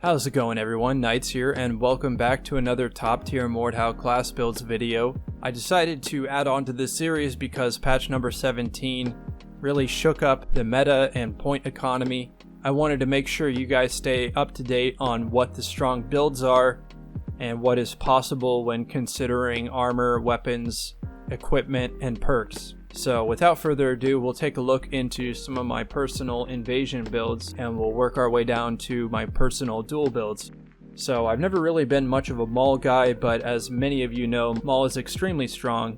How's it going, everyone? Knights here, and welcome back to another top tier Mordhau Class Builds video. I decided to add on to this series because patch number 17 really shook up the meta and point economy. I wanted to make sure you guys stay up to date on what the strong builds are and what is possible when considering armor, weapons, equipment, and perks. So without further ado, we'll take a look into some of my personal invasion builds and we'll work our way down to my personal duel builds. So I've never really been much of a Maul guy, but as many of you know, Maul is extremely strong.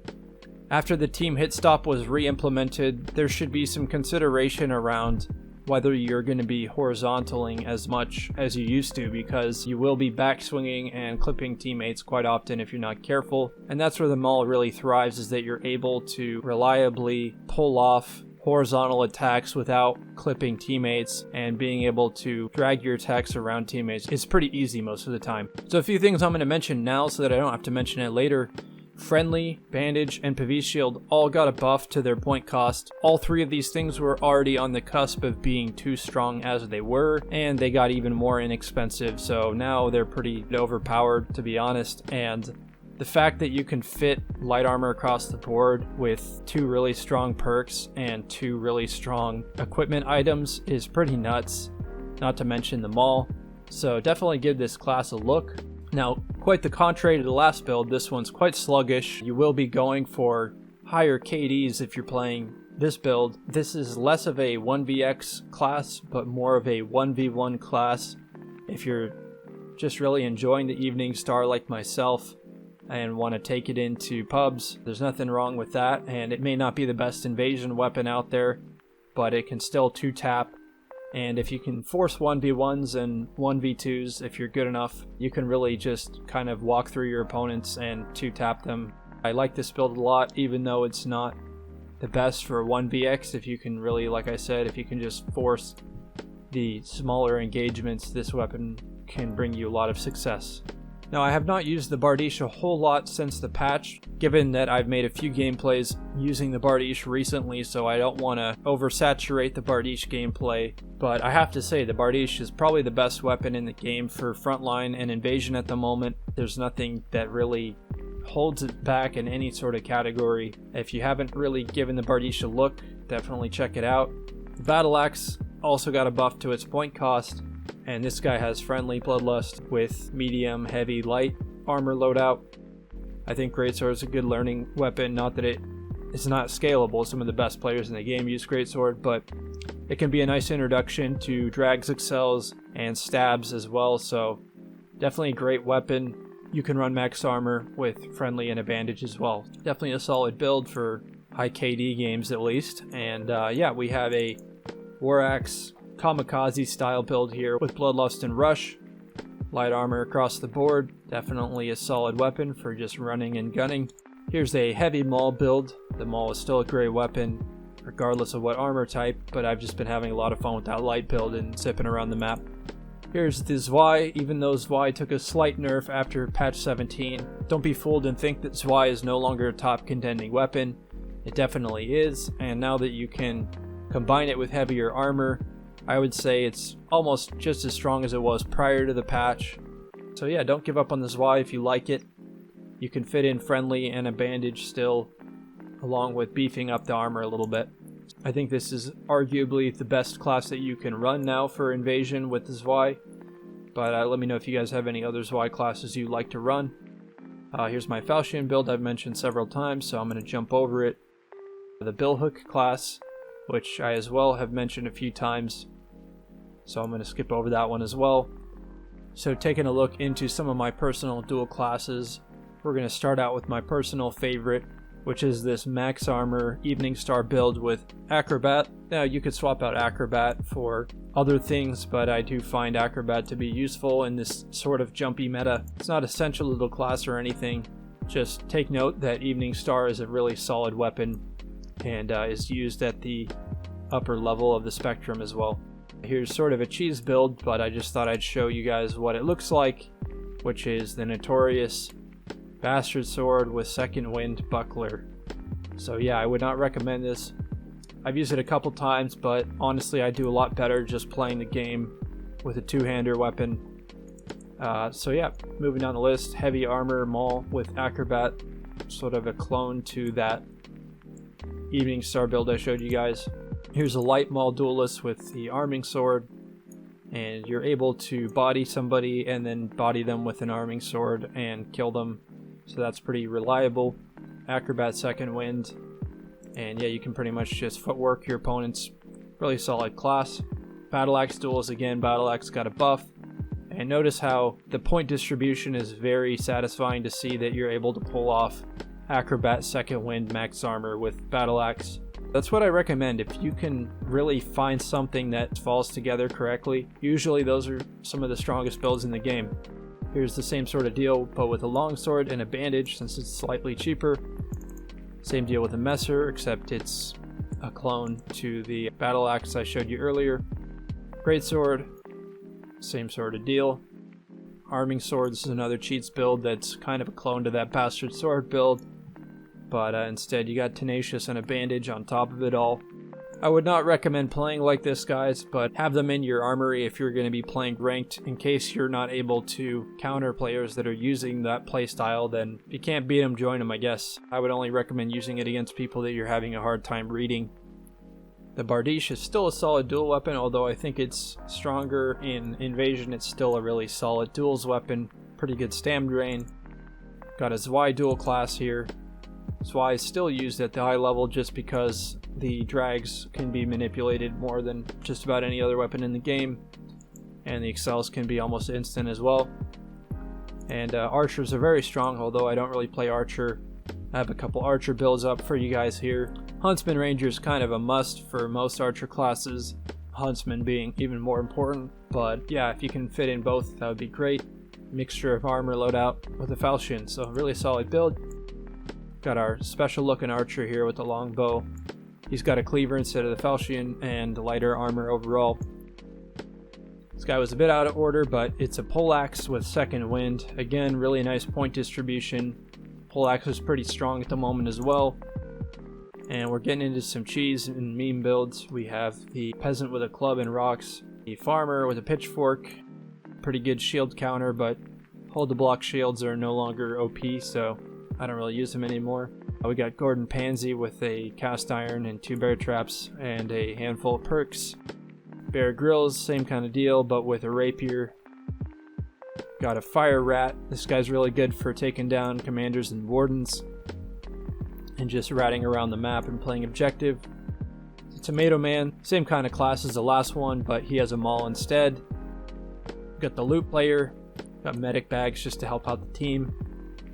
After the team hit stop was re-implemented, there should be some consideration around whether you're going to be horizontaling as much as you used to, because you will be backswinging and clipping teammates quite often if you're not careful. And that's where the Maul really thrives, is that you're able to reliably pull off horizontal attacks without clipping teammates, and being able to drag your attacks around teammates is pretty easy most of the time. So a few things I'm going to mention now so that I don't have to mention it later. Friendly, Bandage, and Pavis Shield all got a buff to their point cost. All three of these things were already on the cusp of being too strong as they were, and they got even more inexpensive, so now they're pretty overpowered, to be honest. And the fact that you can fit light armor across the board with two really strong perks and two really strong equipment items is pretty nuts, not to mention the Maul. So definitely give this class a look. Now, quite the contrary to the last build, this one's quite sluggish. You will be going for higher KDs if you're playing this build. This is less of a 1vx class, but more of a 1v1 class. If you're just really enjoying the Evening Star like myself and want to take it into pubs, there's nothing wrong with that. And it may not be the best invasion weapon out there, but it can still 2-tap. And if you can force 1v1s and 1v2s, if you're good enough, you can really just kind of walk through your opponents and 2-tap them. I like this build a lot, even though it's not the best for 1vx. If you can really, like I said, if you can just force the smaller engagements, this weapon can bring you a lot of success. Now, I have not used the Bardiche a whole lot since the patch, given that I've made a few gameplays using the Bardiche recently, so I don't want to oversaturate the Bardiche gameplay. But I have to say, the Bardiche is probably the best weapon in the game for frontline and invasion at the moment. There's nothing that really holds it back in any sort of category. If you haven't really given the Bardiche a look, definitely check it out. The Battle Axe also got a buff to its point cost, and this guy has friendly bloodlust with medium, heavy, light armor loadout. I think Greatsword is a good learning weapon, not that it's not scalable. Some of the best players in the game use Greatsword, but it can be a nice introduction to drags, excels, and stabs as well, so definitely a great weapon. You can run max armor with friendly and a bandage as well. Definitely a solid build for high KD games at least. And yeah, we have a War Axe Kamikaze style build here with Bloodlust and Rush. Light armor across the board, definitely a solid weapon for just running and gunning. Here's a heavy Maul build. The Maul is still a great weapon regardless of what armor type, but I've just been having a lot of fun with that light build and zipping around the map. Here's the Zwei, even though Zwei took a slight nerf after patch 17. Don't be fooled and think that Zwei is no longer a top contending weapon. It definitely is, and now that you can combine it with heavier armor, I would say it's almost just as strong as it was prior to the patch. So yeah, don't give up on the Zwei if you like it. You can fit in friendly and a bandage still, along with beefing up the armor a little bit. I think this is arguably the best class that you can run now for invasion with the Zwei. But let me know if you guys have any other Zwei classes you like to run. Here's my Falchion build I've mentioned several times, so I'm going to jump over it. The Billhook class, which I as well have mentioned a few times, so I'm going to skip over that one as well. So taking a look into some of my personal dual classes, we're going to start out with my personal favorite, which is this max armor Evening Star build with Acrobat. Now, you could swap out Acrobat for other things, but I do find Acrobat to be useful in this sort of jumpy meta. It's not essential to the class or anything. Just take note that Evening Star is a really solid weapon and is used at the upper level of the spectrum as well. Here's sort of a cheese build, but I just thought I'd show you guys what it looks like, which is the notorious Bastard Sword with Second Wind Buckler. So yeah, I would not recommend this. I've used it a couple times, but honestly I do a lot better just playing the game with a two-hander weapon. So yeah, moving down the list, heavy armor Maul with Acrobat, sort of a clone to that Evening Star build I showed you guys. Here's a light Maul duelist with the arming sword, and you're able to body somebody and then body them with an arming sword and kill them, so that's pretty reliable. Acrobat second wind, and yeah, you can pretty much just footwork your opponent's really solid class. Battle Axe duels, again, Battle Axe got a buff, and notice how the point distribution is very satisfying to see that you're able to pull off Acrobat second wind max armor with Battle Axe. That's what I recommend. If you can really find something that falls together correctly, usually those are some of the strongest builds in the game. Here's the same sort of deal, but with a longsword and a bandage, since it's slightly cheaper. Same deal with a messer, except it's a clone to the Battle Axe I showed you earlier. Greatsword, same sort of deal. Arming sword, this is another cheats build that's kind of a clone to that bastard sword build, but instead you got tenacious and a bandage on top of it all. I would not recommend playing like this, guys, but have them in your armory if you're going to be playing ranked, in case you're not able to counter players that are using that playstyle. Then if you can't beat them, join them, I guess. I would only recommend using it against people that you're having a hard time reading. The Bardiche is still a solid dual weapon, although I think it's stronger in Invasion. It's still a really solid duels weapon. Pretty good stam drain. Got a Zwei dual class here. Zwei is still used at the high level just because the drags can be manipulated more than just about any other weapon in the game, and the excels can be almost instant as well. And archers are very strong, although I don't really play archer. I have a couple archer builds up for you guys here. Huntsman Ranger is kind of a must for most archer classes, Huntsman being even more important, but yeah, if you can fit in both, that would be great. Mixture of armor loadout with a falchion, so really solid build. Got our special looking archer here with the long bow. He's got a cleaver instead of the falchion and lighter armor overall. This guy was a bit out of order, but it's a poleaxe with second wind. Again, really nice point distribution. Poleaxe is pretty strong at the moment as well. And we're getting into some cheese and meme builds. We have the peasant with a club and rocks, the farmer with a pitchfork. Pretty good shield counter, but hold the block shields are no longer OP, so I don't really use them anymore. We got Gordon Pansy with a cast iron and 2 bear traps and a handful of perks. Bear Grylls, same kind of deal, but with a rapier. Got a fire rat. This guy's really good for taking down commanders and wardens and just ratting around the map and playing objective. The Tomato Man, same kind of class as the last one, but he has a Maul instead. Got the loot player. Got medic bags just to help out the team.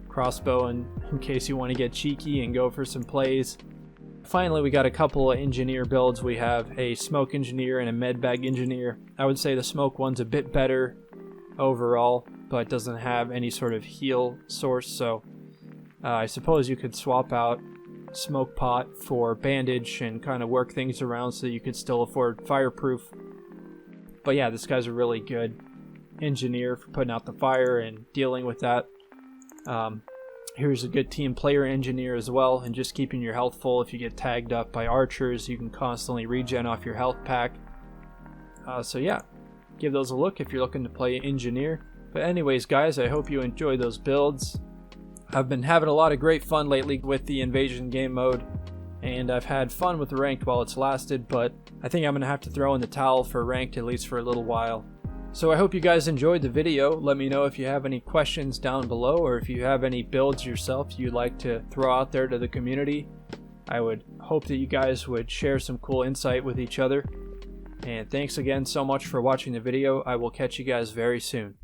Crossbow in case you want to get cheeky and go for some plays. Finally, we got a couple of engineer builds. We have a smoke engineer and a med bag engineer. I would say the smoke one's a bit better overall, but doesn't have any sort of heal source, so I suppose you could swap out smoke pot for bandage and kind of work things around so that you could still afford fireproof. But yeah, this guy's a really good engineer for putting out the fire and dealing with that. Here's a good team player engineer as well, and just keeping your health full. If you get tagged up by archers, you can constantly regen off your health pack. So yeah, give those a look if you're looking to play engineer. But anyways, guys, I hope you enjoy those builds. I've been having a lot of great fun lately with the invasion game mode, and I've had fun with ranked while it's lasted, but I think I'm going to have to throw in the towel for ranked at least for a little while. So I hope you guys enjoyed the video. Let me know if you have any questions down below, or if you have any builds yourself you'd like to throw out there to the community. I would hope that you guys would share some cool insight with each other. And thanks again so much for watching the video. I will catch you guys very soon.